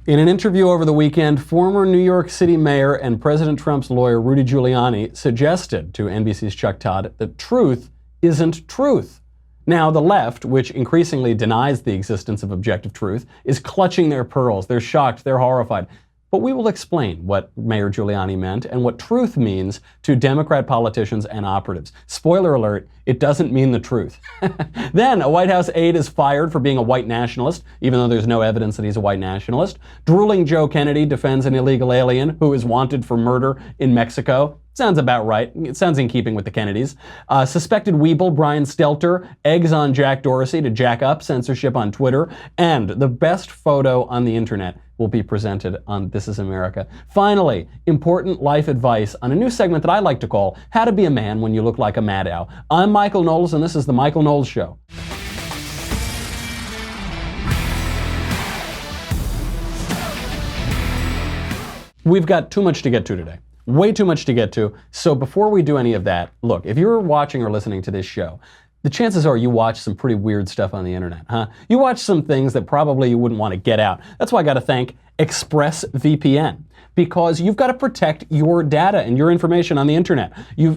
In an interview over the weekend, former New York City Mayor and President Trump's lawyer Rudy Giuliani suggested to NBC's Chuck Todd that truth isn't truth. Now, the left, which increasingly denies the existence of objective truth, is clutching their pearls. They're shocked, they're horrified. But we will explain what Mayor Giuliani meant and what truth means to Democrat politicians and operatives. Spoiler alert, it doesn't mean the truth. Then, a White House aide is fired for being a white nationalist, even though there's no evidence that he's a white nationalist. Drooling Joe Kennedy defends an illegal alien who is wanted for murder in Mexico. Sounds about right. It sounds in keeping with the Kennedys. Suspected Weeble Brian Stelter eggs on Jack Dorsey to jack up censorship on Twitter. And the best photo on the internet will be presented on This Is America. Finally, important life advice on a new segment that I like to call How to Be a Man When You Look Like a Mad Owl. I'm Michael Knowles, and this is The Michael Knowles Show. We've got too much to get to today. Way too much to get to. So before we do any of that, look, if you're watching or listening to this show, the chances are you watch some pretty weird stuff on the internet, huh? You watch some things that probably you wouldn't want to get out. That's why I got to thank ExpressVPN, because you've got to protect your data and your information on the internet.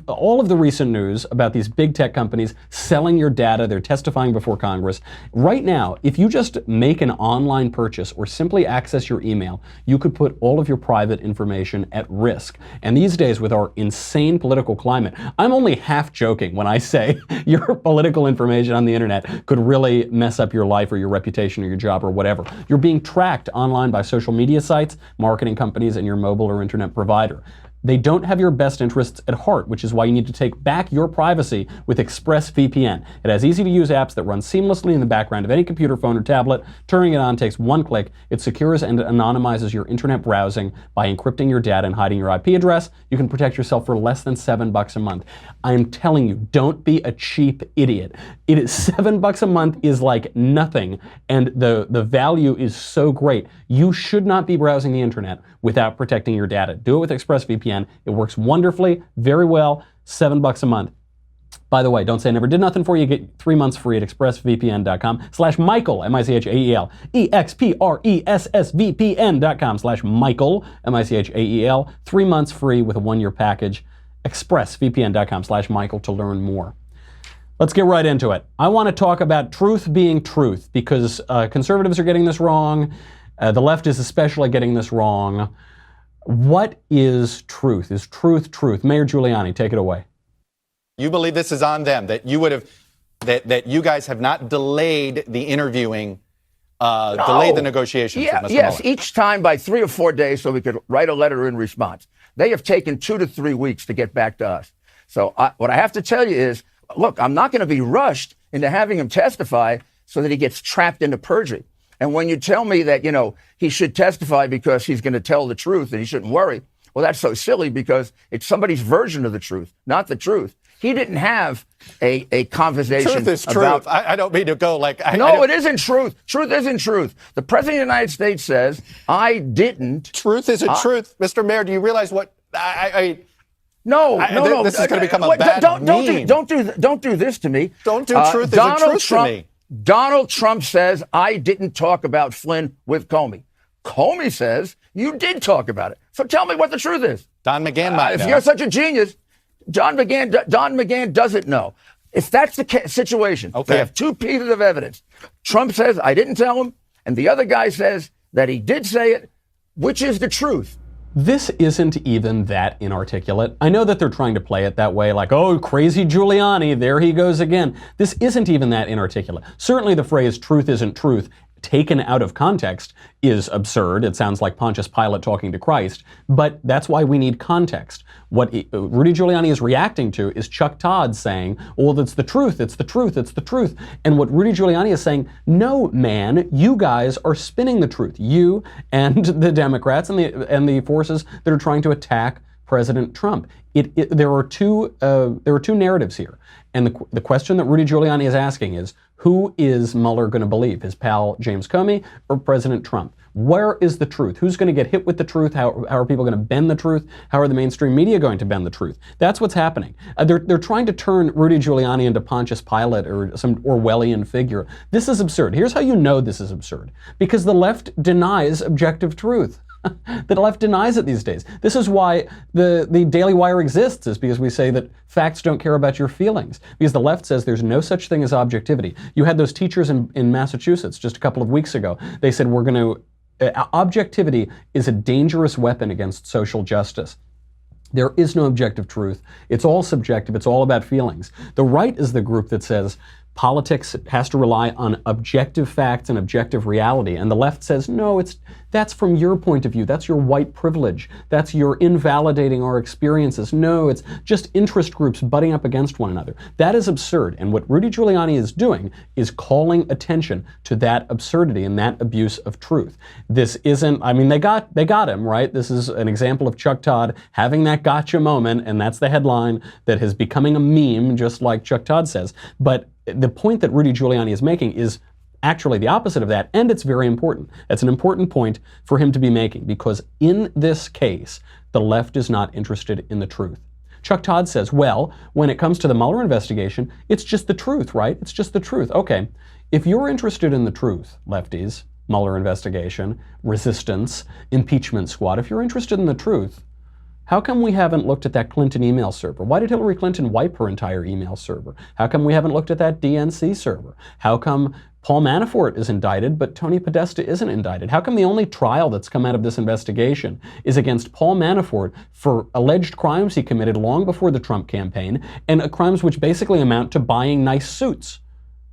All of the recent news about these big tech companies selling your data, they're testifying before Congress. Right now, if you just make an online purchase or simply access your email, you could put all of your private information at risk. And these days, with our insane political climate, I'm only half joking when I say your political information on the internet could really mess up your life or your reputation or your job or whatever. You're being tracked online by social media sites, marketing companies, and your mobile or internet provider. They don't have your best interests at heart, which is why you need to take back your privacy with ExpressVPN. It has easy-to-use apps that run seamlessly in the background of any computer, phone, or tablet. Turning it on takes one click. It secures and anonymizes your internet browsing by encrypting your data and hiding your IP address. You can protect yourself for less than $7 a month. I'm telling you, don't be a cheap idiot. It is $7 a month is like nothing, and the value is so great. You should not be browsing the internet without protecting your data. Do it with ExpressVPN. It works wonderfully, very well, $7 a month. By the way, don't say I never did nothing for you. Get 3 months free at expressvpn.com/Michael, M-I-C-H-A-E-L, EXPRESSVPN.com/Michael, M-I-C-H-A-E-L, 3 months free with a 1-year package, expressvpn.com/Michael to learn more. Let's get right into it. I want to talk about truth being truth because conservatives are getting this wrong. The left is especially getting this wrong. What is truth? Is truth truth? Mayor Giuliani, take it away. You believe this is on them, that you would have, that you guys have not delayed the interviewing, delayed the negotiations with Mr. Yes, Mueller. each time by 3 or 4 days so we could write a letter in response. They have taken 2 to 3 weeks to get back to us. So what I have to tell you is, look, I'm not going to be rushed into having him testify so that he gets trapped into perjury. And when you tell me that, he should testify because he's going to tell the truth and he shouldn't worry, well, that's so silly because it's somebody's version of the truth, not the truth. He didn't have a conversation. Truth is truth. I don't mean to go like... No, it isn't truth. Truth isn't truth. The President of the United States says, I didn't... Truth isn't truth. Mr. Mayor, do you realize what... No. This is going to become a bad meme. Don't do this to me. Don't do truth isn't truth to me. Donald Trump says, I didn't talk about Flynn with Comey. Comey says, you did talk about it. So tell me what the truth is. Don McGahn might know. If you're such a genius, Don McGahn doesn't know. If that's the situation, okay. They have 2 pieces of evidence. Trump says, I didn't tell him, and the other guy says that he did say it. Which is the truth? This isn't even that inarticulate. I know that they're trying to play it that way, like, oh, crazy Giuliani, there he goes again. This isn't even that inarticulate. Certainly the phrase truth isn't truth, taken out of context, is absurd. It sounds like Pontius Pilate talking to Christ, but that's why we need context. What Rudy Giuliani is reacting to is Chuck Todd saying, well, it's the truth, it's the truth, it's the truth. And what Rudy Giuliani is saying, no, man, you guys are spinning the truth. You and the Democrats and the forces that are trying to attack President Trump. There are two narratives here. And the question that Rudy Giuliani is asking is, Who is Mueller going to believe? His pal James Comey or President Trump? Where is the truth? Who's going to get hit with the truth? How are people going to bend the truth? How are the mainstream media going to bend the truth? That's what's happening. They're trying to turn Rudy Giuliani into Pontius Pilate or some Orwellian figure. This is absurd. Here's how you know this is absurd. Because the left denies objective truth. The left denies it these days. This is why the Daily Wire exists, is because we say that facts don't care about your feelings. Because the left says there's no such thing as objectivity. You had those teachers in Massachusetts just a couple of weeks ago. They said we're going to objectivity is a dangerous weapon against social justice. There is no objective truth. It's all subjective. It's all about feelings. The right is the group that says politics has to rely on objective facts and objective reality. And the left says, no, that's from your point of view. That's your white privilege. That's your invalidating our experiences. No, it's just interest groups butting up against one another. That is absurd. And what Rudy Giuliani is doing is calling attention to that absurdity and that abuse of truth. This isn't, I mean, they got him, right? This is an example of Chuck Todd having that gotcha moment, and that's the headline that is becoming a meme, just like Chuck Todd says. But the point that Rudy Giuliani is making is actually the opposite of that, and it's very important. It's an important point for him to be making, because in this case, the left is not interested in the truth. Chuck Todd says, well, when it comes to the Mueller investigation, it's just the truth, right? It's just the truth. Okay, if you're interested in the truth, lefties, Mueller investigation, resistance, impeachment squad, if you're interested in the truth, how come we haven't looked at that Clinton email server? Why did Hillary Clinton wipe her entire email server? How come we haven't looked at that DNC server? How come Paul Manafort is indicted, but Tony Podesta isn't indicted? How come the only trial that's come out of this investigation is against Paul Manafort for alleged crimes he committed long before the Trump campaign, and crimes which basically amount to buying nice suits?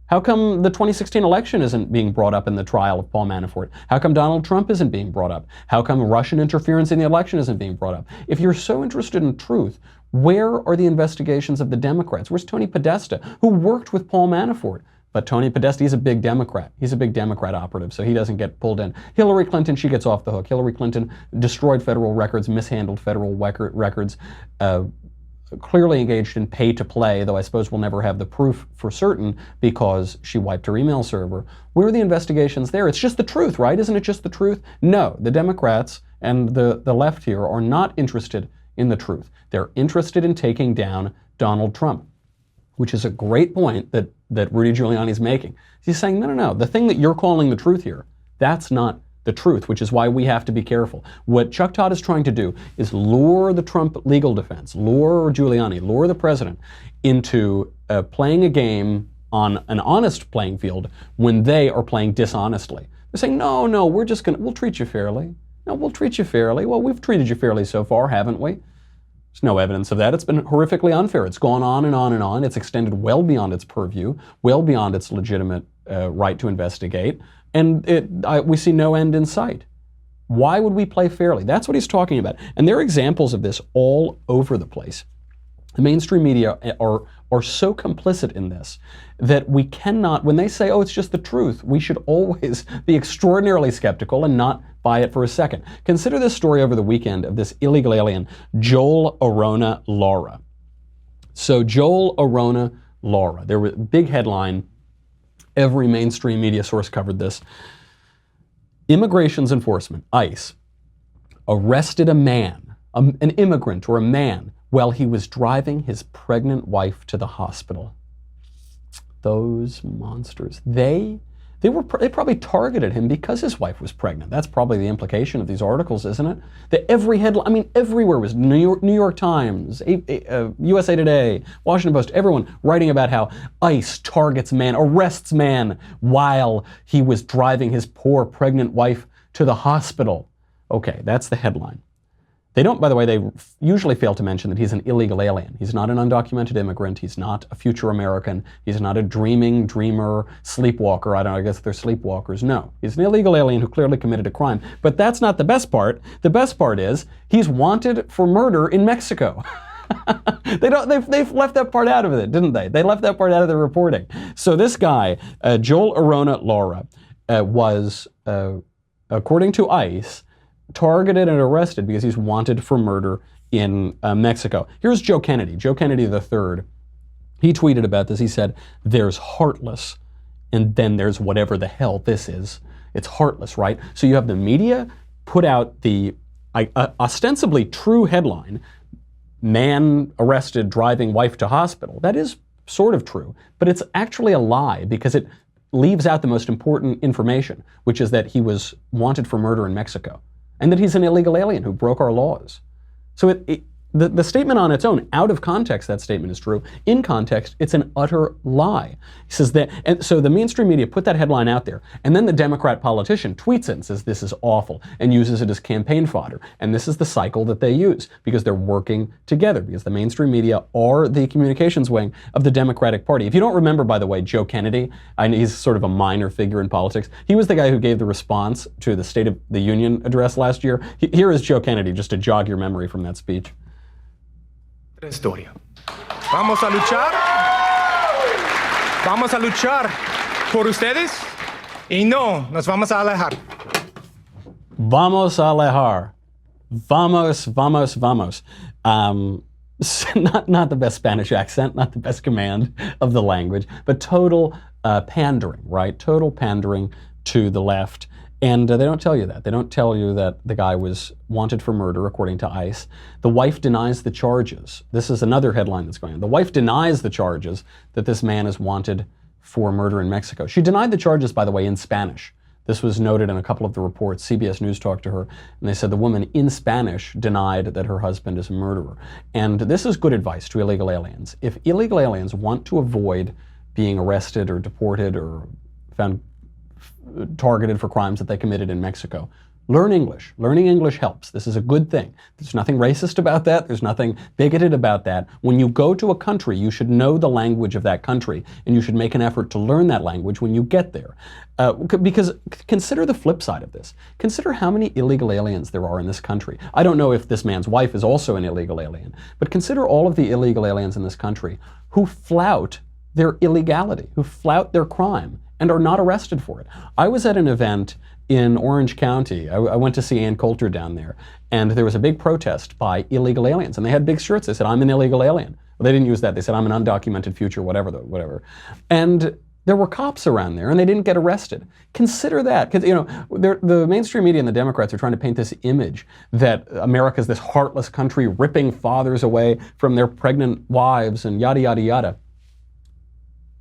How come the 2016 election isn't being brought up in the trial of Paul Manafort? How come Donald Trump isn't being brought up? How come Russian interference in the election isn't being brought up? If you're so interested in truth, where are the investigations of the Democrats? Where's Tony Podesta, who worked with Paul Manafort? But Tony Podesta, he's a big Democrat. He's a big Democrat operative, so he doesn't get pulled in. Hillary Clinton, she gets off the hook. Hillary Clinton destroyed federal records, mishandled federal records, clearly engaged in pay to play, though I suppose we'll never have the proof for certain because she wiped her email server. Where are the investigations there? It's just the truth, right? Isn't it just the truth? No, the Democrats and the left here are not interested in the truth. They're interested in taking down Donald Trump, which is a great point that Rudy Giuliani is making. He's saying, no, the thing that you're calling the truth here, that's not the truth, which is why we have to be careful. What Chuck Todd is trying to do is lure the Trump legal defense, lure Giuliani, lure the president into playing a game on an honest playing field when they are playing dishonestly. They're saying, no, we'll treat you fairly. No, we'll treat you fairly. Well, we've treated you fairly so far, haven't we? There's no evidence of that. It's been horrifically unfair. It's gone on and on and on. It's extended well beyond its purview, well beyond its legitimate right to investigate. And we see no end in sight. Why would we play fairly? That's what he's talking about. And there are examples of this all over the place. The mainstream media are so complicit in this that we cannot, when they say, oh, it's just the truth, we should always be extraordinarily skeptical and not buy it for a second. Consider this story over the weekend of this illegal alien, Joel Orona Lara. So Joel Orona Lara, there was a big headline. Every mainstream media source covered this. Immigrations Enforcement, ICE, arrested a man, an immigrant or a man, while he was driving his pregnant wife to the hospital. Those monsters. They probably targeted him because his wife was pregnant. That's probably the implication of these articles, isn't it? That every headline, I mean, everywhere was New York Times, USA Today, Washington Post, everyone writing about how ICE targets man, arrests man while he was driving his poor pregnant wife to the hospital. Okay, that's the headline. They don't, by the way, they usually fail to mention that he's an illegal alien. He's not an undocumented immigrant. He's not a future American. He's not a dreamer, sleepwalker. I guess they're sleepwalkers. No, he's an illegal alien who clearly committed a crime. But that's not the best part. The best part is he's wanted for murder in Mexico. They've left that part out of it, didn't they? They left that part out of the reporting. So this guy, Joel Orona Lara, was, according to ICE, targeted and arrested because he's wanted for murder in Mexico. Here's Joe Kennedy III. He tweeted about this. He said, "There's heartless, and then there's whatever the hell this is. It's heartless, right? So you have the media put out the ostensibly true headline, man arrested driving wife to hospital. That is sort of true, but it's actually a lie because it leaves out the most important information, which is that he was wanted for murder in Mexico and that he's an illegal alien who broke our laws. So the statement on its own, out of context, that statement is true. In context, it's an utter lie. He says that, and so the mainstream media put that headline out there, and then the Democrat politician tweets it and says this is awful, and uses it as campaign fodder. And this is the cycle that they use, because they're working together, because the mainstream media are the communications wing of the Democratic Party. If you don't remember, by the way, Joe Kennedy, he's sort of a minor figure in politics. He was the guy who gave the response to the State of the Union address last year. Here is Joe Kennedy, just to jog your memory from that speech. Historia. Vamos a luchar por ustedes y no nos vamos a alejar. Vamos a alejar. Vamos, vamos, vamos. Not the best Spanish accent, not the best command of the language, but total pandering, right? Total pandering to the left. And they don't tell you that. They don't tell you that the guy was wanted for murder, according to ICE. The wife denies the charges. This is another headline that's going on. The wife denies the charges that this man is wanted for murder in Mexico. She denied the charges, by the way, in Spanish. This was noted in a couple of the reports. CBS News talked to her, and they said the woman in Spanish denied that her husband is a murderer. And this is good advice to illegal aliens. If illegal aliens want to avoid being arrested or deported or found targeted for crimes that they committed in Mexico, learn English. Learning English helps. This is a good thing. There's nothing racist about that. There's nothing bigoted about that. When you go to a country, you should know the language of that country, and you should make an effort to learn that language when you get there. Because consider the flip side of this. Consider how many illegal aliens there are in this country. I don't know if this man's wife is also an illegal alien, but consider all of the illegal aliens in this country who flout their illegality, who flout their crime, and are not arrested for it. I was at an event in Orange County. I went to see Ann Coulter down there, and there was a big protest by illegal aliens, and they had big shirts. They said, "I'm an illegal alien." Well, they didn't use that. They said, "I'm an undocumented future, whatever." And there were cops around there, and they didn't get arrested. Consider that, because the mainstream media and the Democrats are trying to paint this image that America's this heartless country ripping fathers away from their pregnant wives and yada, yada, yada.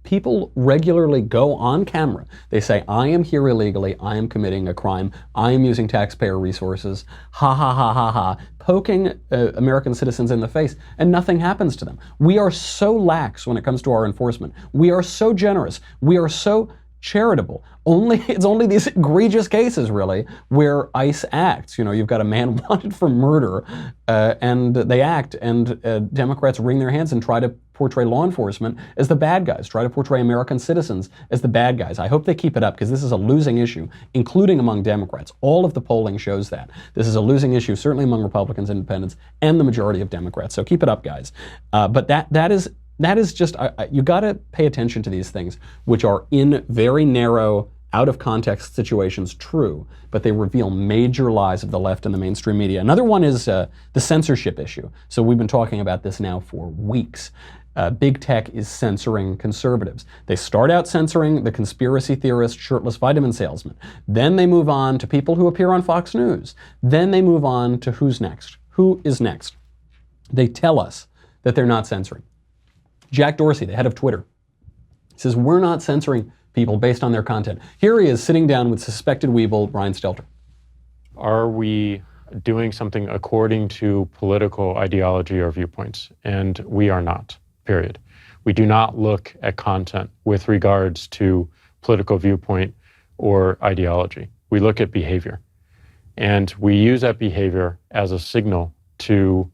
People regularly go on camera. They say, I am here illegally, I am committing a crime, I am using taxpayer resources, ha ha ha ha ha, poking American citizens in the face, and nothing happens to them. We are so lax when it comes to our enforcement. We are so generous. We are so charitable. It's only these egregious cases, really, where ICE acts. You've got a man wanted for murder, and they act, and Democrats wring their hands and try to portray law enforcement as the bad guys, try to portray American citizens as the bad guys. I hope they keep it up, because this is a losing issue, including among Democrats. All of the polling shows that. This is a losing issue, certainly among Republicans, Independents, and the majority of Democrats. So keep it up, guys. But that is just, you got to pay attention to these things, which are in very narrow, out of context situations true, but they reveal major lies of the left and the mainstream media. Another one is the censorship issue. So we've been talking about this now for weeks. Big tech is censoring conservatives. They start out censoring the conspiracy theorist, shirtless vitamin salesman. Then they move on to people who appear on Fox News. Then they move on to who's next. Who is next? They tell us that they're not censoring. Jack Dorsey, the head of Twitter, says we're not censoring people based on their content. Here he is sitting down with suspected weeble Brian Stelter. Are we doing something according to political ideology or viewpoints? And we are not, period. We do not look at content with regards to political viewpoint or ideology. We look at behavior. And we use that behavior as a signal to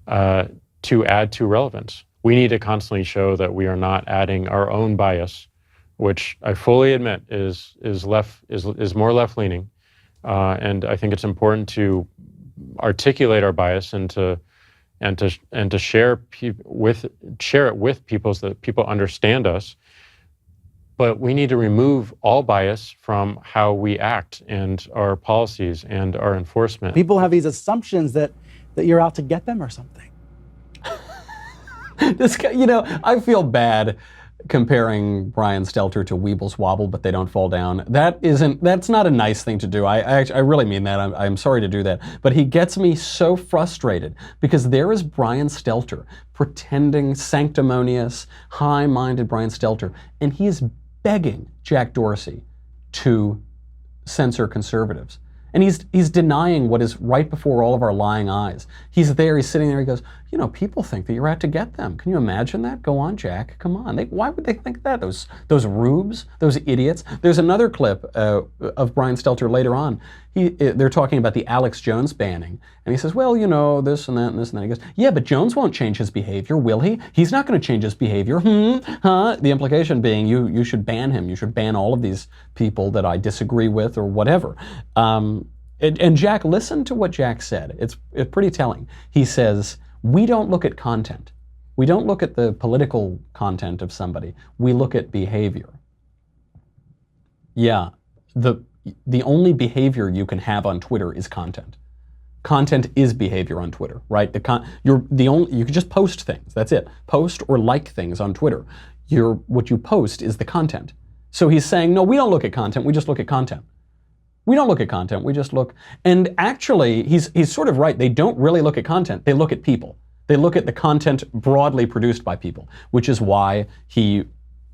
add to relevance. We need to constantly show that we are not adding our own bias, which I fully admit is more left-leaning, and I think it's important to articulate our bias and to share it with people so that people understand us. But we need to remove all bias from how we act and our policies and our enforcement. People have these assumptions that you're out to get them or something. This guy, I feel bad comparing Brian Stelter to Weebles Wobble, but they don't fall down. That's not a nice thing to do. I really mean that. I'm sorry to do that. But he gets me so frustrated because there is Brian Stelter, pretending sanctimonious, high-minded Brian Stelter, and he is begging Jack Dorsey to censor conservatives. And he's denying what is right before all of our lying eyes. He's there, he's sitting there, he goes, you know, people think that you're out to get them. Can you imagine that? Go on, Jack, come on. Why would they think that? Those rubes, those idiots. There's another clip of Brian Stelter later on. They're talking about the Alex Jones banning. And he says, well, you know, this and that and this and that. He goes, yeah, but Jones won't change his behavior, will he? He's not going to change his behavior. Huh? The implication being you should ban him. You should ban all of these people that I disagree with or whatever. And Jack, listen to what Jack said. It's pretty telling. He says, we don't look at content. We don't look at the political content of somebody. We look at behavior. Yeah, the only behavior you can have on Twitter is content. Content is behavior on Twitter, right? You can just post things. That's it. Post or like things on Twitter. What you post is the content. So he's saying, no, we don't look at content. We just look at content. We don't look at content, we just look, and actually, he's sort of right. They don't really look at content, they look at people. They look at the content broadly produced by people, which is why he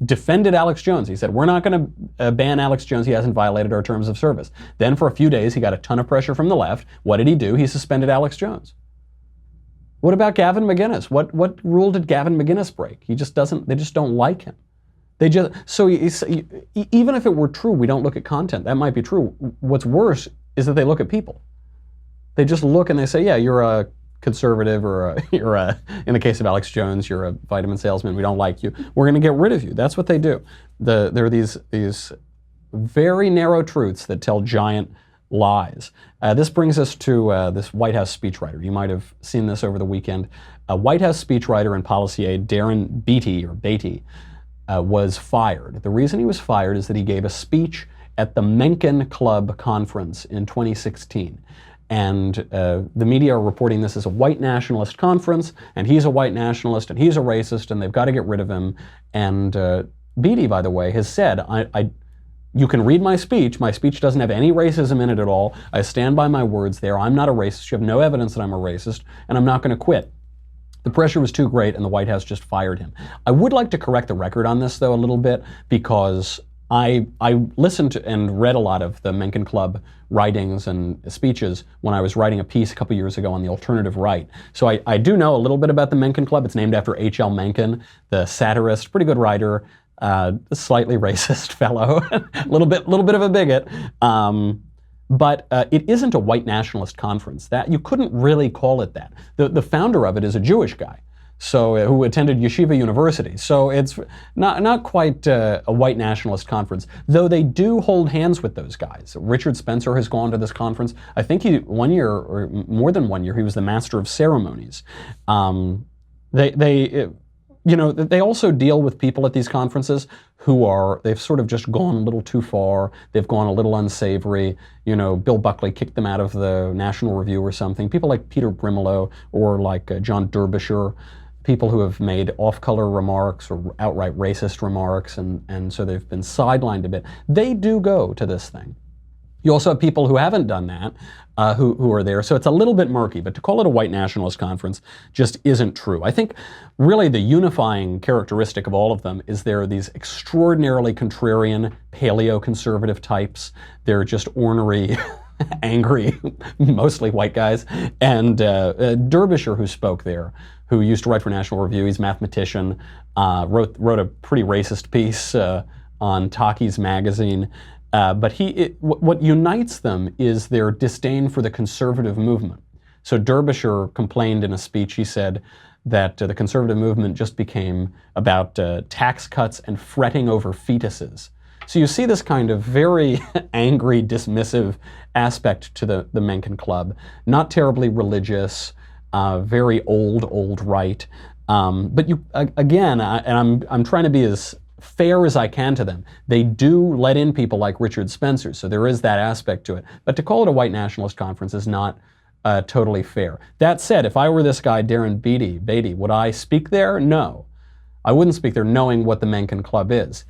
defended Alex Jones. He said, we're not going to ban Alex Jones, he hasn't violated our terms of service. Then for a few days, he got a ton of pressure from the left. What did he do? He suspended Alex Jones. What about Gavin McInnes? What rule did Gavin McInnes break? They just don't like him. Even if it were true, we don't look at content. That might be true. What's worse is that they look at people. They just look and they say, yeah, you're a conservative, or in the case of Alex Jones, you're a vitamin salesman. We don't like you. We're going to get rid of you. That's what they do. There are these very narrow truths that tell giant lies. This brings us to this White House speechwriter. You might have seen this over the weekend. A White House speechwriter and policy aide, Darren Beatty, was fired. The reason he was fired is that he gave a speech at the Mencken Club conference in 2016. And the media are reporting this as a white nationalist conference, and he's a white nationalist, and he's a racist, and they've got to get rid of him. And Beatty, by the way, has said, you can read my speech. My speech doesn't have any racism in it at all. I stand by my words there. I'm not a racist. You have no evidence that I'm a racist, and I'm not going to quit. The pressure was too great, and the White House just fired him. I would like to correct the record on this, though, a little bit, because I listened to and read a lot of the Mencken Club writings and speeches when I was writing a piece a couple years ago on the alternative right. So I do know a little bit about the Mencken Club. It's named after H.L. Mencken, the satirist, pretty good writer, a slightly racist fellow, a little bit of a bigot. But it isn't a white nationalist conference. That you couldn't really call it that. The founder of it is a Jewish guy, so who attended Yeshiva University. So it's not quite a white nationalist conference, though they do hold hands with those guys. Richard Spencer has gone to this conference. I think one year or more than 1 year, he was the master of ceremonies. They also deal with people at these conferences they've sort of just gone a little too far. They've gone a little unsavory. Bill Buckley kicked them out of the National Review or something. People like Peter Brimelow or like John Derbyshire, people who have made off-color remarks or outright racist remarks, and so they've been sidelined a bit. They do go to this thing. You also have people who haven't done that, who are there. So it's a little bit murky, but to call it a white nationalist conference just isn't true. I think really the unifying characteristic of all of them is there are these extraordinarily contrarian paleo-conservative types. They're just ornery, angry, mostly white guys. And Derbyshire, who spoke there, who used to write for National Review, he's a mathematician, wrote a pretty racist piece on Talkies magazine. But what unites them is their disdain for the conservative movement. So Derbyshire complained in a speech, he said, that the conservative movement just became about tax cuts and fretting over fetuses. So you see this kind of very angry, dismissive aspect to the Mencken Club. Not terribly religious, very old right. But I'm trying to be as fair as I can to them. They do let in people like Richard Spencer, so there is that aspect to it. But to call it a white nationalist conference is not totally fair. That said, if I were this guy, Darren Beatty, would I speak there? No. I wouldn't speak there knowing what the Mencken Club is.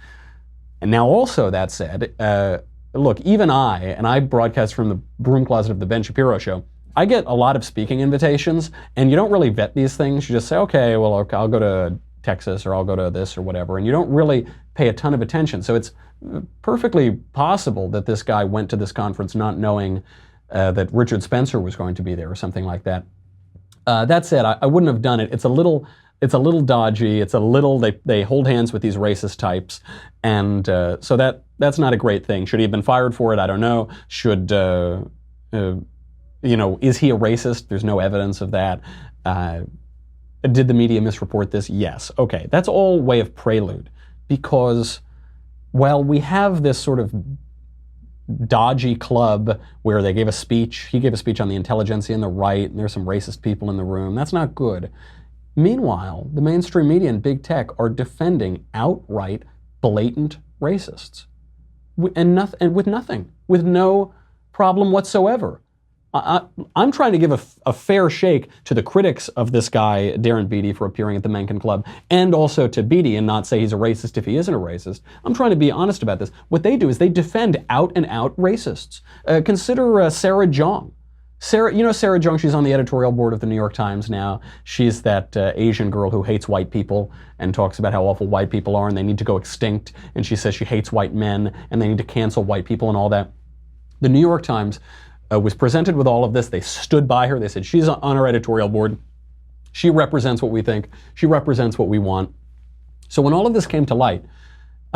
And now also that said, look, even I broadcast from the broom closet of the Ben Shapiro show, I get a lot of speaking invitations, and you don't really vet these things. You just say, okay, well, okay, I'll go to Texas, or I'll go to this or whatever, and you don't really pay a ton of attention. So it's perfectly possible that this guy went to this conference not knowing that Richard Spencer was going to be there or something like that. That said, I wouldn't have done it. It's a little dodgy. It's a little, they hold hands with these racist types, and so that's not a great thing. Should he have been fired for it? I don't know. Should is he a racist? There's no evidence of that. Did the media misreport this? Yes. Okay, that's all way of prelude, because while we have this sort of dodgy club where they gave a speech, he gave a speech on the intelligentsia and the right, and there's some racist people in the room, that's not good. Meanwhile, the mainstream media and big tech are defending outright, blatant racists, with no problem whatsoever. I'm trying to give a fair shake to the critics of this guy, Darren Beattie, for appearing at the Mencken Club, and also to Beattie, and not say he's a racist if he isn't a racist. I'm trying to be honest about this. What they do is they defend out-and-out racists. Consider Sarah Jeong. Sarah Jeong, she's on the editorial board of the New York Times now. She's that Asian girl who hates white people and talks about how awful white people are and they need to go extinct. And she says she hates white men and they need to cancel white people and all that. The New York Times was presented with all of this. They stood by her. They said, she's on our editorial board. She represents what we think. She represents what we want. So when all of this came to light,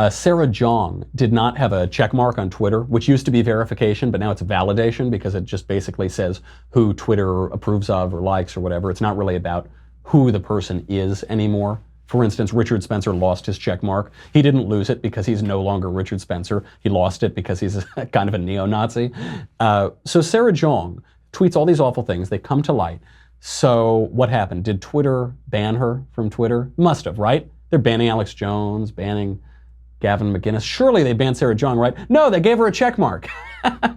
Sarah Jeong did not have a check mark on Twitter, which used to be verification, but now it's validation because it just basically says who Twitter approves of or likes or whatever. It's not really about who the person is anymore. For instance, Richard Spencer lost his check mark. He didn't lose it because he's no longer Richard Spencer. He lost it because he's kind of a neo-Nazi. So Sarah Jeong tweets all these awful things. They come to light. So what happened? Did Twitter ban her from Twitter? Must have, right? They're banning Alex Jones, banning Gavin McInnes. Surely they banned Sarah Jeong, right? No, they gave her a check mark.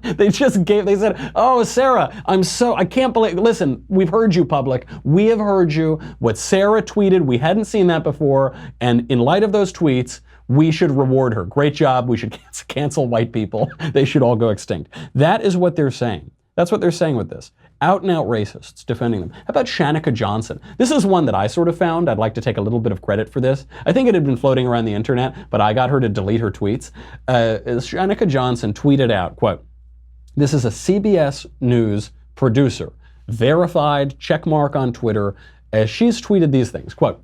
They said, oh, Sarah, I can't believe, listen, we've heard you, public. We have heard you. What Sarah tweeted, we hadn't seen that before. And in light of those tweets, we should reward her. Great job. We should cancel white people. They should all go extinct. That is what they're saying. That's what they're saying with this. Out and out racists defending them. How about Shanika Johnson? This is one that I sort of found. I'd like to take a little bit of credit for this. I think it had been floating around the internet, but I got her to delete her tweets. Shanika Johnson tweeted out, quote, this is a CBS News producer, verified, check mark on Twitter, as she's tweeted these things, quote,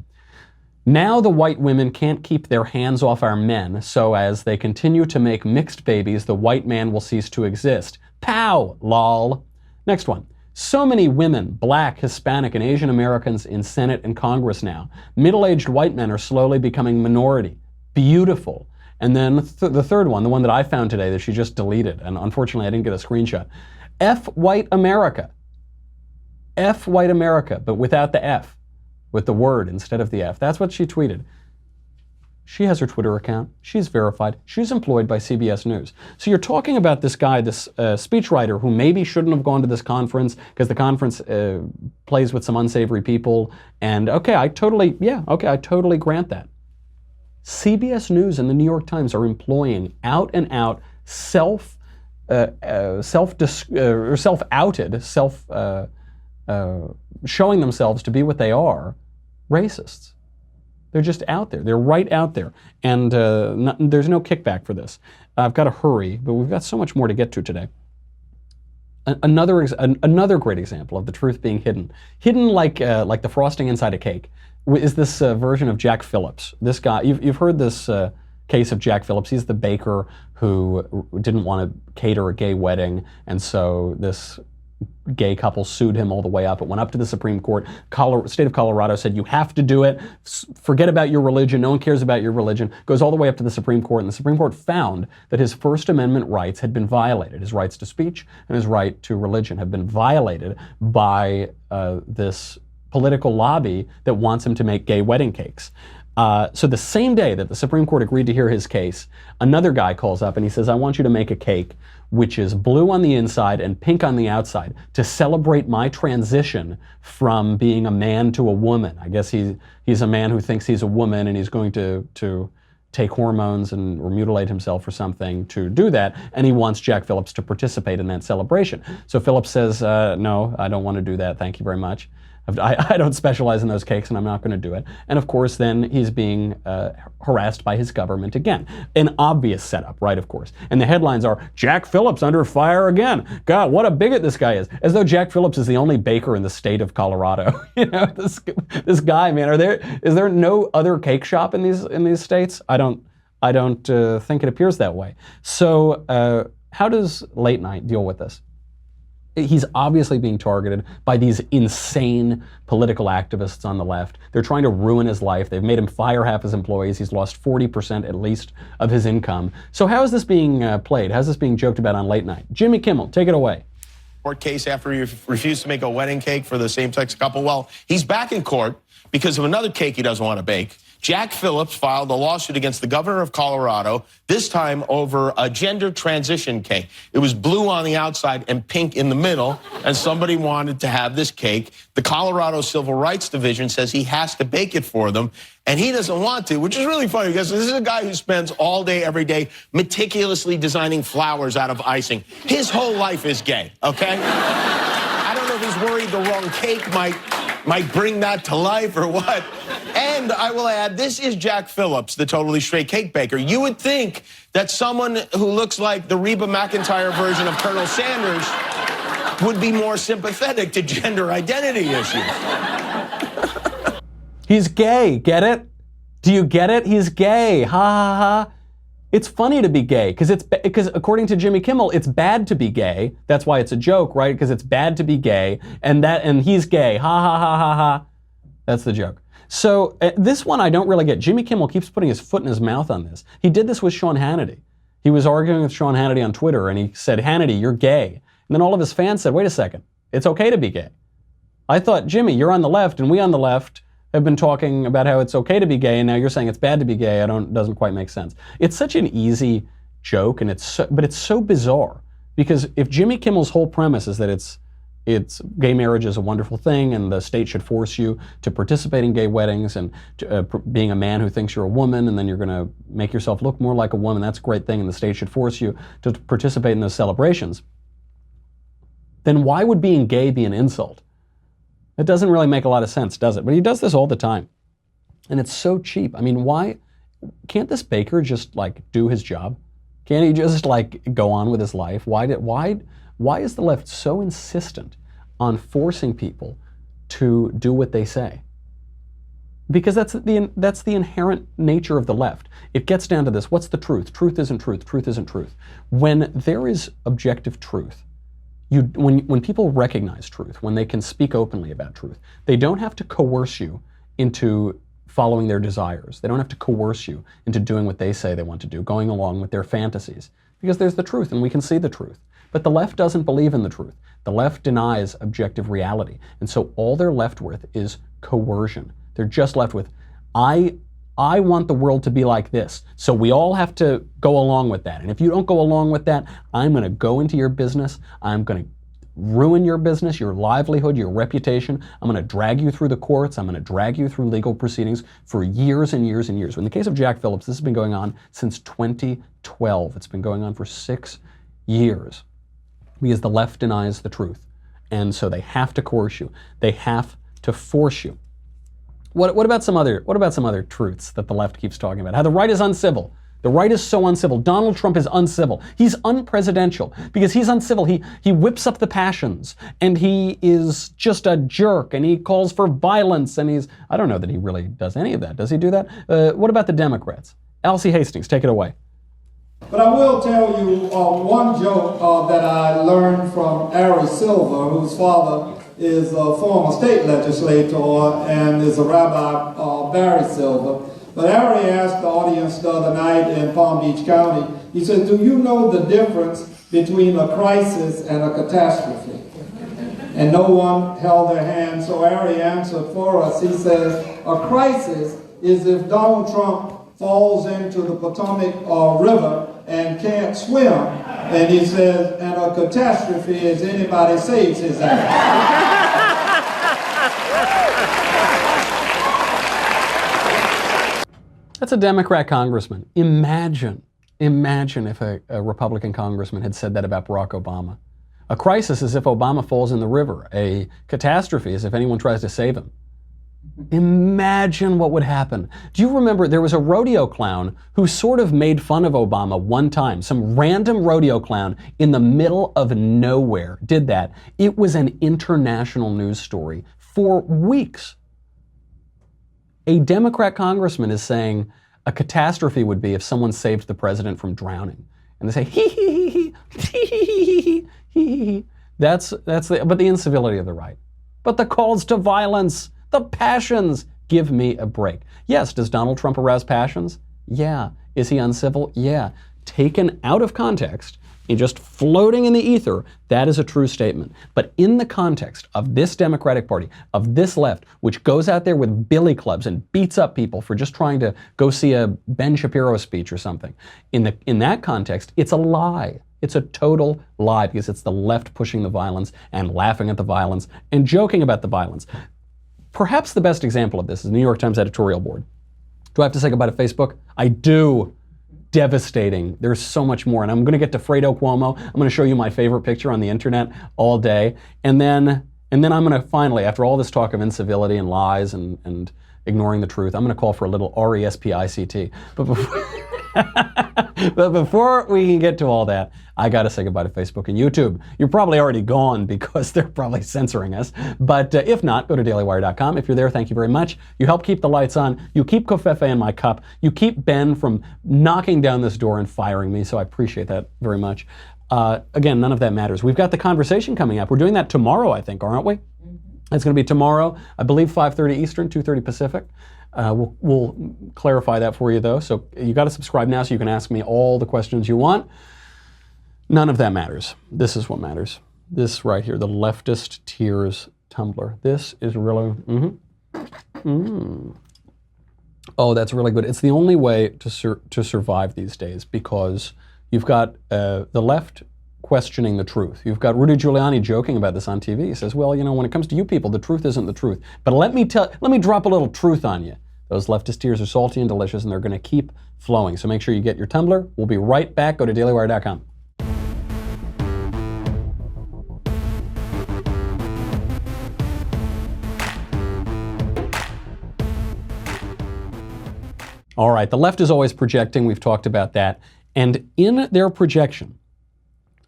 now the white women can't keep their hands off our men, so as they continue to make mixed babies, the white man will cease to exist. Pow, lol. Next one. So many women, black, Hispanic, and Asian Americans in Senate and Congress now. Middle-aged white men are slowly becoming minority. Beautiful. And then the third one, the one that I found today that she just deleted, and unfortunately I didn't get a screenshot. F white America. F white America, but without the F, with the word instead of the F. That's what she tweeted. She has her Twitter account. She's verified. She's employed by CBS News. So you're talking about this guy, this speechwriter who maybe shouldn't have gone to this conference because the conference plays with some unsavory people. And okay, I totally grant that. CBS News and the New York Times are employing out and out self-outed, showing themselves to be what they are, racists. They're just out there. They're right out there. And there's no kickback for this. I've got to hurry, but we've got so much more to get to today. Another great example of the truth being hidden. Hidden like the frosting inside a cake is this version of Jack Phillips. This guy, you've heard this case of Jack Phillips. He's the baker who didn't want to cater a gay wedding, and so this gay couple sued him all the way up. It went up to the Supreme Court. State of Colorado said, you have to do it. Forget about your religion. No one cares about your religion. Goes all the way up to the Supreme Court, and the Supreme Court found that his First Amendment rights had been violated. His rights to speech and his right to religion have been violated by this political lobby that wants him to make gay wedding cakes. So the same day that the Supreme Court agreed to hear his case, another guy calls up and he says, I want you to make a cake which is blue on the inside and pink on the outside to celebrate my transition from being a man to a woman. I guess he's a man who thinks he's a woman and he's going to take hormones or mutilate himself or something to do that, and he wants Jack Phillips to participate in that celebration. So Phillips says, no, I don't want to do that, thank you very much. I don't specialize in those cakes and I'm not going to do it. And of course then he's being harassed by his government again. An obvious setup, right, of course. And the headlines are, Jack Phillips under fire again. God, what a bigot this guy is. As though Jack Phillips is the only baker in the state of Colorado. You know, this guy, man, is there no other cake shop in these states? I don't think it appears that way. So how does Late Night deal with this? He's obviously being targeted by these insane political activists on the left. They're trying to ruin his life. They've made him fire half his employees. He's lost 40% at least of his income. So how is this being played? How's this being joked about on Late Night? Jimmy Kimmel, take it away. Court case after he refused to make a wedding cake for the same-sex couple. Well, he's back in court because of another cake he doesn't want to bake. Jack Phillips filed a lawsuit against the governor of Colorado, this time over a gender transition cake. It was blue on the outside and pink in the middle, and somebody wanted to have this cake. The Colorado Civil Rights Division says he has to bake it for them, and he doesn't want to, which is really funny because this is a guy who spends all day, every day, meticulously designing flowers out of icing. His whole life is gay, okay? I don't know if he's worried the wrong cake might bring that to life or what. And I will add, this is Jack Phillips, the totally straight cake baker. You would think that someone who looks like the Reba McEntire version of Colonel Sanders would be more sympathetic to gender identity issues. He's gay, get it? Do you get it? He's gay, ha ha ha. It's funny to be gay, because according to Jimmy Kimmel, it's bad to be gay. That's why it's a joke, right? Because it's bad to be gay, and he's gay, ha ha ha ha ha. That's the joke. So this one I don't really get. Jimmy Kimmel keeps putting his foot in his mouth on this. He did this with Sean Hannity. He was arguing with Sean Hannity on Twitter, and he said, Hannity, you're gay. And then all of his fans said, wait a second, it's okay to be gay. I thought, Jimmy, you're on the left, and we on the left have been talking about how it's okay to be gay, and now you're saying it's bad to be gay. Doesn't quite make sense. It's such an easy joke, and but it's so bizarre, because if Jimmy Kimmel's whole premise is that it's gay marriage is a wonderful thing, and the state should force you to participate in gay weddings, and being a man who thinks you're a woman, and then you're going to make yourself look more like a woman, that's a great thing, and the state should force you to participate in those celebrations, then why would being gay be an insult? It doesn't really make a lot of sense, does it? But he does this all the time. And it's so cheap. I mean, why can't this baker just do his job? Can't he just go on with his life? Why is the left so insistent on forcing people to do what they say? Because that's the inherent nature of the left. It gets down to this: what's the truth? Truth isn't truth. Truth isn't truth. When there is objective truth, when people recognize truth, when they can speak openly about truth, they don't have to coerce you into following their desires. They don't have to coerce you into doing what they say they want to do, going along with their fantasies, because there's the truth and we can see the truth. But the left doesn't believe in the truth. The left denies objective reality. And so all they're left with is coercion. They're just left with, I want the world to be like this, so we all have to go along with that. And if you don't go along with that, I'm going to go into your business. I'm going to ruin your business, your livelihood, your reputation. I'm going to drag you through the courts. I'm going to drag you through legal proceedings for years and years and years. In the case of Jack Phillips, this has been going on since 2012. It's been going on for 6 years because the left denies the truth. And so they have to coerce you. They have to force you. What about some other truths that the left keeps talking about? How the right is uncivil. The right is so uncivil. Donald Trump is uncivil. He's unpresidential because he's uncivil. He whips up the passions, and he is just a jerk, and he calls for violence, and I don't know that he really does any of that. Does he do that? What about the Democrats? Alcee Hastings, take it away. But I will tell you one joke that I learned from Ari Silver, whose father is a former state legislator and is a Rabbi Barry Silver. But Ari asked the audience the other night in Palm Beach County, he said, do you know the difference between a crisis and a catastrophe? And no one held their hand, so Ari answered for us. He says, a crisis is if Donald Trump falls into the Potomac River and can't swim, and he says, and a catastrophe is anybody saves his ass. That's a Democrat congressman. Imagine if a Republican congressman had said that about Barack Obama. A crisis is if Obama falls in the river. A catastrophe is if anyone tries to save him. Imagine what would happen. Do you remember there was a rodeo clown who sort of made fun of Obama one time? Some random rodeo clown in the middle of nowhere did that. It was an international news story for weeks. A Democrat congressman is saying a catastrophe would be if someone saved the president from drowning. And they say, hee hee hee hee hee hee hee hee hee. But the incivility of the right. But the calls to violence, the passions, give me a break. Yes, does Donald Trump arouse passions? Yeah. Is he uncivil? Yeah. Taken out of context, and just floating in the ether, that is a true statement. But in the context of this Democratic Party, of this left, which goes out there with billy clubs and beats up people for just trying to go see a Ben Shapiro speech or something, in that context, it's a lie. It's a total lie because it's the left pushing the violence and laughing at the violence and joking about the violence. Perhaps the best example of this is the New York Times editorial board. Do I have to say goodbye to Facebook? I do. Devastating. There's so much more. And I'm going to get to Fredo Cuomo. I'm going to show you my favorite picture on the internet all day. And then I'm going to finally, after all this talk of incivility and lies and ignoring the truth, I'm going to call for a little RESPICT. But before we can get to all that, I got to say goodbye to Facebook and YouTube. You're probably already gone because they're probably censoring us. But if not, go to dailywire.com. If you're there, thank you very much. You help keep the lights on. You keep Covfefe in my cup. You keep Ben from knocking down this door and firing me. So I appreciate that very much. Again, none of that matters. We've got the conversation coming up. We're doing that tomorrow, I think, aren't we? It's going to be tomorrow, I believe 5:30 Eastern, 2:30 Pacific. We'll clarify that for you, though. So you got to subscribe now so you can ask me all the questions you want. None of that matters. This is what matters. This right here, the Leftist Tears Tumblr. This is really, Oh, that's really good. It's the only way to survive these days because you've got the left questioning the truth. You've got Rudy Giuliani joking about this on TV. He says, well, you know, when it comes to you people, the truth isn't the truth. But let me drop a little truth on you. Those leftist tears are salty and delicious, and they're going to keep flowing. So make sure you get your Tumblr. We'll be right back. Go to dailywire.com. All right, the left is always projecting. We've talked about that. And in their projection,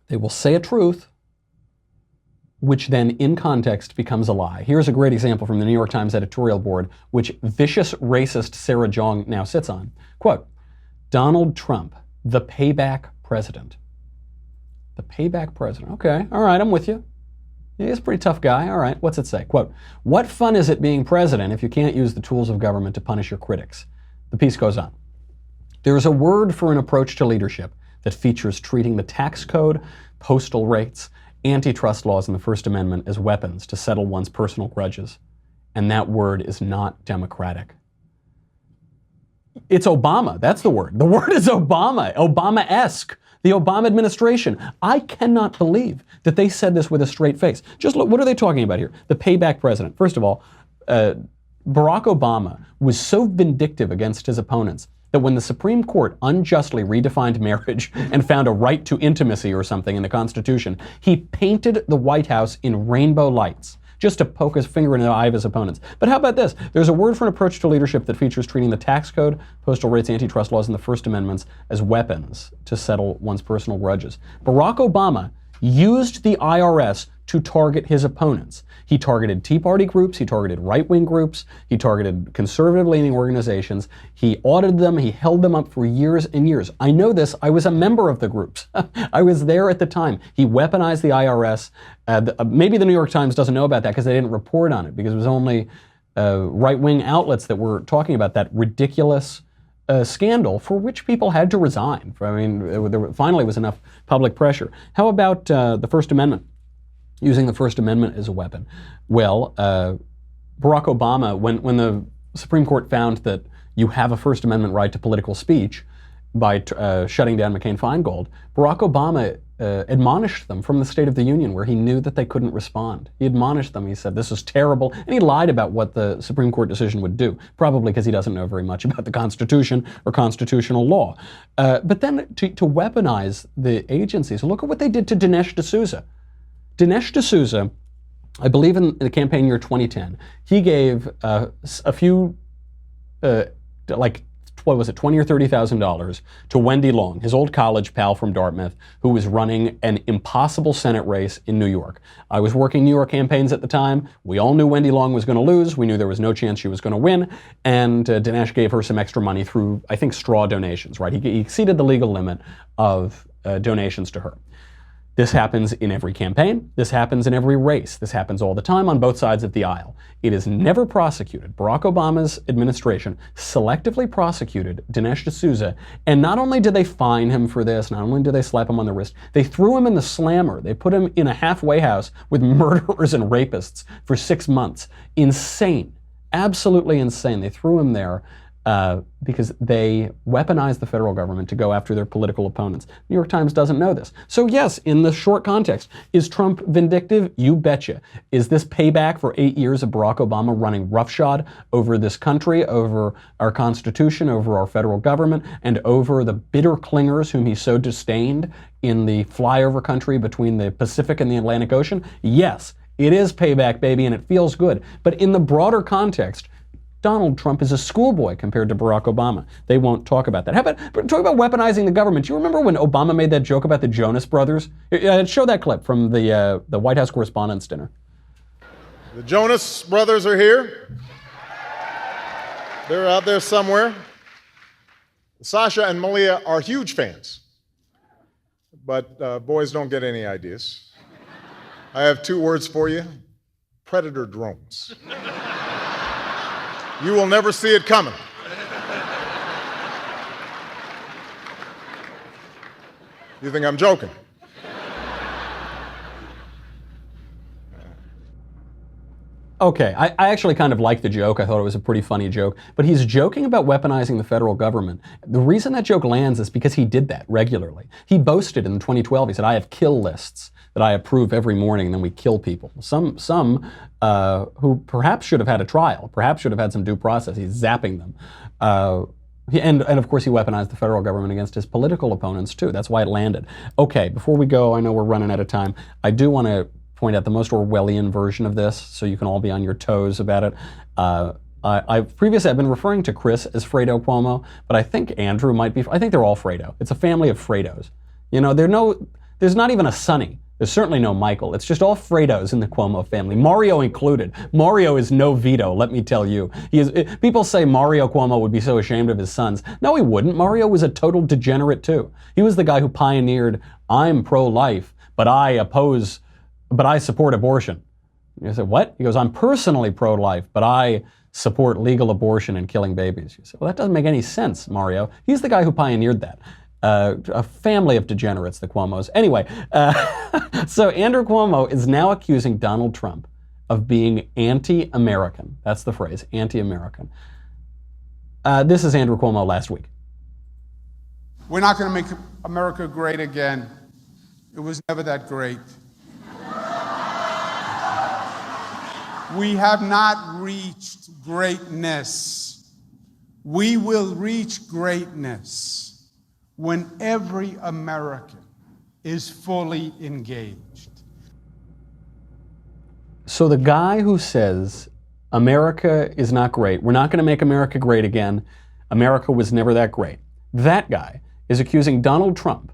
they will say a truth, which then in context becomes a lie. Here's a great example from the New York Times editorial board, which vicious racist Sarah Jong now sits on. Quote, Donald Trump, the payback president. The payback president. Okay, all right, I'm with you. He's a pretty tough guy. All right, what's it say? Quote, what fun is it being president if you can't use the tools of government to punish your critics? The piece goes on. There is a word for an approach to leadership that features treating the tax code, postal rates, antitrust laws, and the First Amendment as weapons to settle one's personal grudges. And that word is not democratic. It's Obama. That's the word. The word is Obama. Obama-esque. The Obama administration. I cannot believe that they said this with a straight face. Just look, what are they talking about here? The payback president. First of all, Barack Obama was so vindictive against his opponents that when the Supreme Court unjustly redefined marriage and found a right to intimacy or something in the Constitution, he painted the White House in rainbow lights just to poke his finger in the eye of his opponents. But how about this? There's a word for an approach to leadership that features treating the tax code, postal rates, antitrust laws, and the First Amendments as weapons to settle one's personal grudges. Barack Obama used the IRS to target his opponents. He targeted Tea Party groups, he targeted right-wing groups, he targeted conservative-leaning organizations, he audited them, he held them up for years and years. I know this, I was a member of the groups. I was there at the time. He weaponized the IRS. Maybe the New York Times doesn't know about that because they didn't report on it, because it was only right-wing outlets that were talking about that ridiculous scandal for which people had to resign. I mean, there finally was enough public pressure. How about the First Amendment? Using the First Amendment as a weapon. Well, Barack Obama, when the Supreme Court found that you have a First Amendment right to political speech by shutting down McCain-Feingold, Barack Obama admonished them from the State of the Union, where he knew that they couldn't respond. He admonished them. He said, this is terrible. And he lied about what the Supreme Court decision would do, probably because he doesn't know very much about the Constitution or constitutional law. But then to weaponize the agencies, look at what they did to Dinesh D'Souza. Dinesh D'Souza, I believe in the campaign year 2010, he gave a few, what was it, $20,000 or $30,000 to Wendy Long, his old college pal from Dartmouth, who was running an impossible Senate race in New York. I was working New York campaigns at the time. We all knew Wendy Long was going to lose. We knew there was no chance she was going to win. And Dinesh gave her some extra money through, I think, straw donations, right? He exceeded the legal limit of donations to her. This happens in every campaign. This happens in every race. This happens all the time on both sides of the aisle. It is never prosecuted. Barack Obama's administration selectively prosecuted Dinesh D'Souza, and not only did they fine him for this, not only did they slap him on the wrist, they threw him in the slammer. They put him in a halfway house with murderers and rapists for 6 months. Insane. Absolutely insane. They threw him there because they weaponized the federal government to go after their political opponents. New York Times doesn't know this. So yes, in the short context, is Trump vindictive? You betcha. Is this payback for 8 years of Barack Obama running roughshod over this country, over our Constitution, over our federal government, and over the bitter clingers whom he so disdained in the flyover country between the Pacific and the Atlantic Ocean? Yes, it is payback, baby, and it feels good. But in the broader context, Donald Trump is a schoolboy compared to Barack Obama. They won't talk about that. How about talk about weaponizing the government? Do you remember when Obama made that joke about the Jonas Brothers? Show that clip from the White House Correspondents' Dinner. The Jonas Brothers are here. They're out there somewhere. Sasha and Malia are huge fans, but boys don't get any ideas. I have 2 words for you: predator drones. You will never see it coming. You think I'm joking? Okay, I actually kind of like the joke. I thought it was a pretty funny joke. But he's joking about weaponizing the federal government. The reason that joke lands is because he did that regularly. He boasted in 2012, he said, I have kill lists that I approve every morning, and then we kill people. Some who perhaps should have had a trial, perhaps should have had some due process. He's zapping them. And of course, he weaponized the federal government against his political opponents, too. That's why it landed. Okay, before we go, I know we're running out of time. I do want to point out the most Orwellian version of this, so you can all be on your toes about it. Previously, I've been referring to Chris as Fredo Cuomo, but I think Andrew might be. I think they're all Fredo. It's a family of Fredos. You know, there's not even a Sonny. There's certainly no Michael. It's just all Fredos in the Cuomo family, Mario included. Mario is no Vito, let me tell you. People say Mario Cuomo would be so ashamed of his sons. No, he wouldn't. Mario was a total degenerate too. He was the guy who pioneered, I'm pro-life, but I support abortion. You say, what? He goes, I'm personally pro-life, but I support legal abortion and killing babies. You say, well, that doesn't make any sense, Mario. He's the guy who pioneered that. A family of degenerates, the Cuomos. Anyway, so Andrew Cuomo is now accusing Donald Trump of being anti-American. That's the phrase, anti-American. This is Andrew Cuomo last week. We're not going to make America great again. It was never that great. We have not reached greatness. We will reach greatness when every American is fully engaged. So the guy who says America is not great, we're not going to make America great again, America was never that great, that guy is accusing Donald Trump,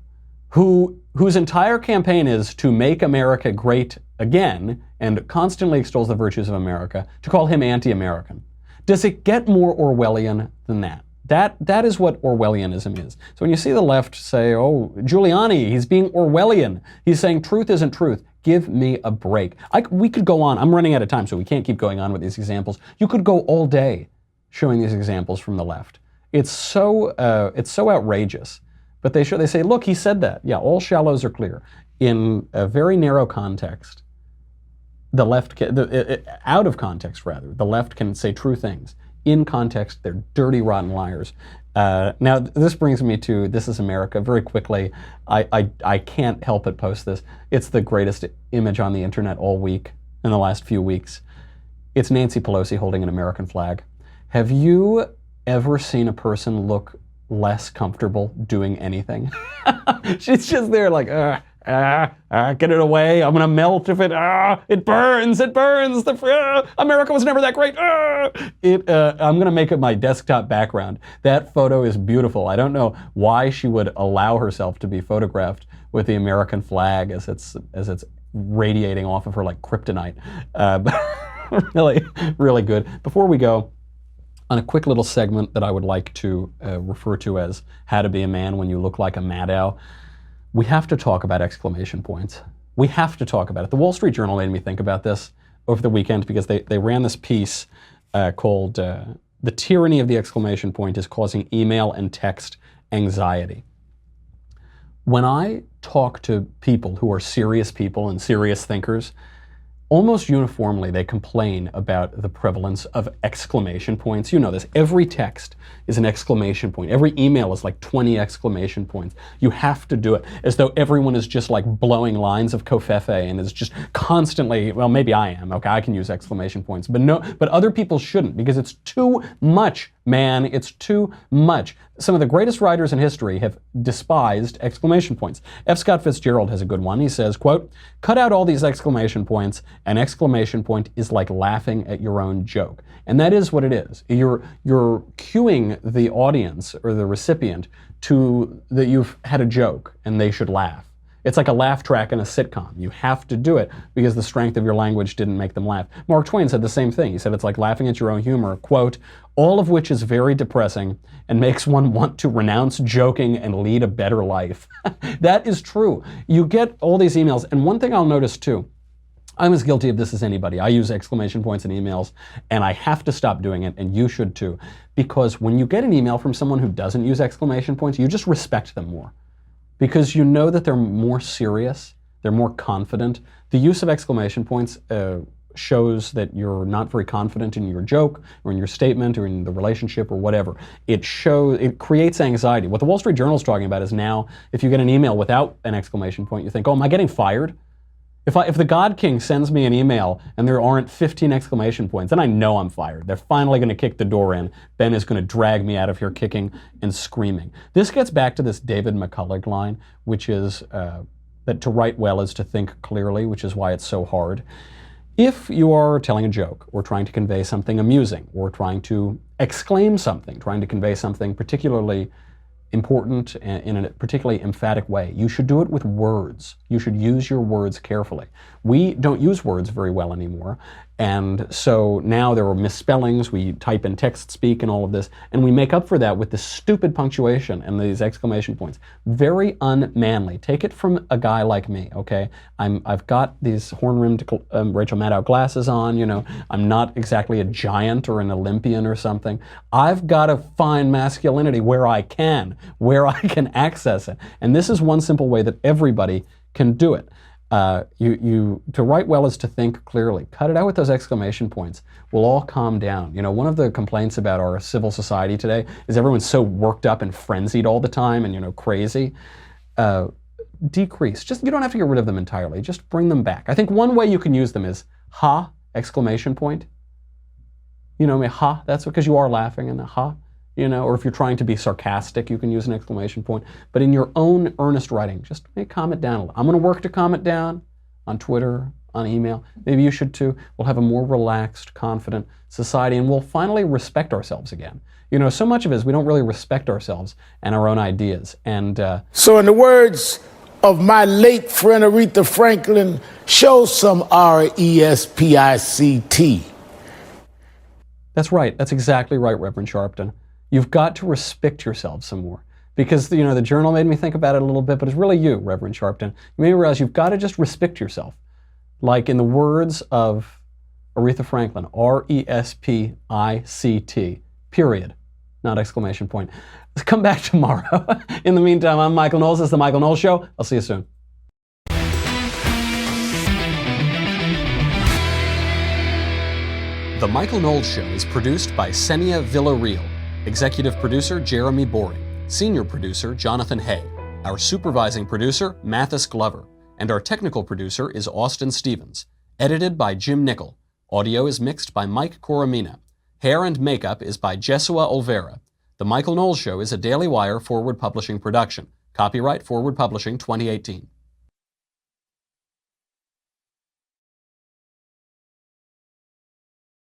whose entire campaign is to make America great again and constantly extols the virtues of America, to call him anti-American. Does it get more Orwellian than that? That is what Orwellianism is. So when you see the left say, oh, Giuliani, he's being Orwellian. He's saying truth isn't truth. Give me a break. We could go on. I'm running out of time, so we can't keep going on with these examples. You could go all day showing these examples from the left. It's so outrageous. But they say, look, he said that. Yeah, all shallows are clear. In a very narrow context, the left, out of context rather, the left can say true things. in context, they're dirty, rotten liars. Now, this brings me to This Is America. Very quickly, I can't help but post this. It's the greatest image on the internet all week, in the last few weeks. It's Nancy Pelosi holding an American flag. Have you ever seen a person look less comfortable doing anything? She's just there like, get it away. I'm gonna melt if it burns. America was never that great. I'm gonna make it my desktop background. That photo is beautiful. I don't know why she would allow herself to be photographed with the American flag as it's radiating off of her like kryptonite. But really, really good. Before we go, on a quick little segment that I would like to refer to as How to Be a Man When You Look Like a Maddow, we have to talk about exclamation points. We have to talk about it. The Wall Street Journal made me think about this over the weekend because they ran this piece called The Tyranny of the Exclamation Point is Causing Email and Text Anxiety. When I talk to people who are serious people and serious thinkers, almost uniformly, they complain about the prevalence of exclamation points. You know this. Every text is an exclamation point. Every email is like 20 exclamation points. You have to do it as though everyone is just like blowing lines of covfefe and is just constantly, well, maybe I am. Okay, I can use exclamation points. But no, but other people shouldn't because it's too much, man. It's too much. Some of the greatest writers in history have despised exclamation points. F. Scott Fitzgerald has a good one. He says, quote, cut out all these exclamation points. An exclamation point is like laughing at your own joke. And that is what it is. You're cueing the audience or the recipient to that you've had a joke and they should laugh. It's like a laugh track in a sitcom. You have to do it because the strength of your language didn't make them laugh. Mark Twain said the same thing. He said it's like laughing at your own humor, quote, all of which is very depressing and makes one want to renounce joking and lead a better life. That is true. You get all these emails, and one thing I'll notice too, I'm as guilty of this as anybody. I use exclamation points in emails, and I have to stop doing it, and you should too. Because when you get an email from someone who doesn't use exclamation points, you just respect them more. Because you know that they're more serious, they're more confident. The use of exclamation points shows that you're not very confident in your joke or in your statement or in the relationship or whatever. It creates anxiety. What the Wall Street Journal is talking about is now, if you get an email without an exclamation point, you think, oh, am I getting fired? If the God King sends me an email and there aren't 15 exclamation points, then I know I'm fired. They're finally going to kick the door in. Ben is going to drag me out of here kicking and screaming. This gets back to this David McCullough line, which is that to write well is to think clearly, which is why it's so hard. If you are telling a joke or trying to convey something amusing or trying to exclaim something, trying to convey something particularly important in a particularly emphatic way, you should do it with words. You should use your words carefully. We don't use words very well anymore, and so now there are misspellings. We type in text speak and all of this, and we make up for that with this stupid punctuation and these exclamation points. Very unmanly. Take it from a guy like me, okay? I've got these horn-rimmed Rachel Maddow glasses on, you know. I'm not exactly a giant or an Olympian or something. I've got to find masculinity where I can access it. And this is one simple way that everybody can do it. To write well is to think clearly. Cut it out with those exclamation points. We'll all calm down. You know, one of the complaints about our civil society today is everyone's so worked up and frenzied all the time and, you know, crazy. Decrease. You don't have to get rid of them entirely. Just bring them back. I think one way you can use them is ha, exclamation point. You know, ha, that's because you are laughing and the ha. You know, or if you're trying to be sarcastic, you can use an exclamation point. But in your own earnest writing, just calm it down a little. I'm going to work to calm it down on Twitter, on email. Maybe you should too. We'll have a more relaxed, confident society, and we'll finally respect ourselves again. You know, so much of it is we don't really respect ourselves and our own ideas. And so in the words of my late friend Aretha Franklin, show some RESPICT. That's right. That's exactly right, Reverend Sharpton. You've got to respect yourself some more. Because, you know, the Journal made me think about it a little bit, but it's really you, Reverend Sharpton. You made me realize you've got to just respect yourself. Like in the words of Aretha Franklin, RESPICT, period. Not exclamation point. Come back tomorrow. In the meantime, I'm Michael Knowles. This is The Michael Knowles Show. I'll see you soon. The Michael Knowles Show is produced by Senia Villarreal, executive producer Jeremy Boring, senior producer Jonathan Hay, our supervising producer Mathis Glover, and our technical producer is Austin Stevens. Edited by Jim Nickel. Audio is mixed by Mike Coromina. Hair and makeup is by Jesua Olvera. The Michael Knowles Show is a Daily Wire Forward Publishing production. Copyright Forward Publishing 2018.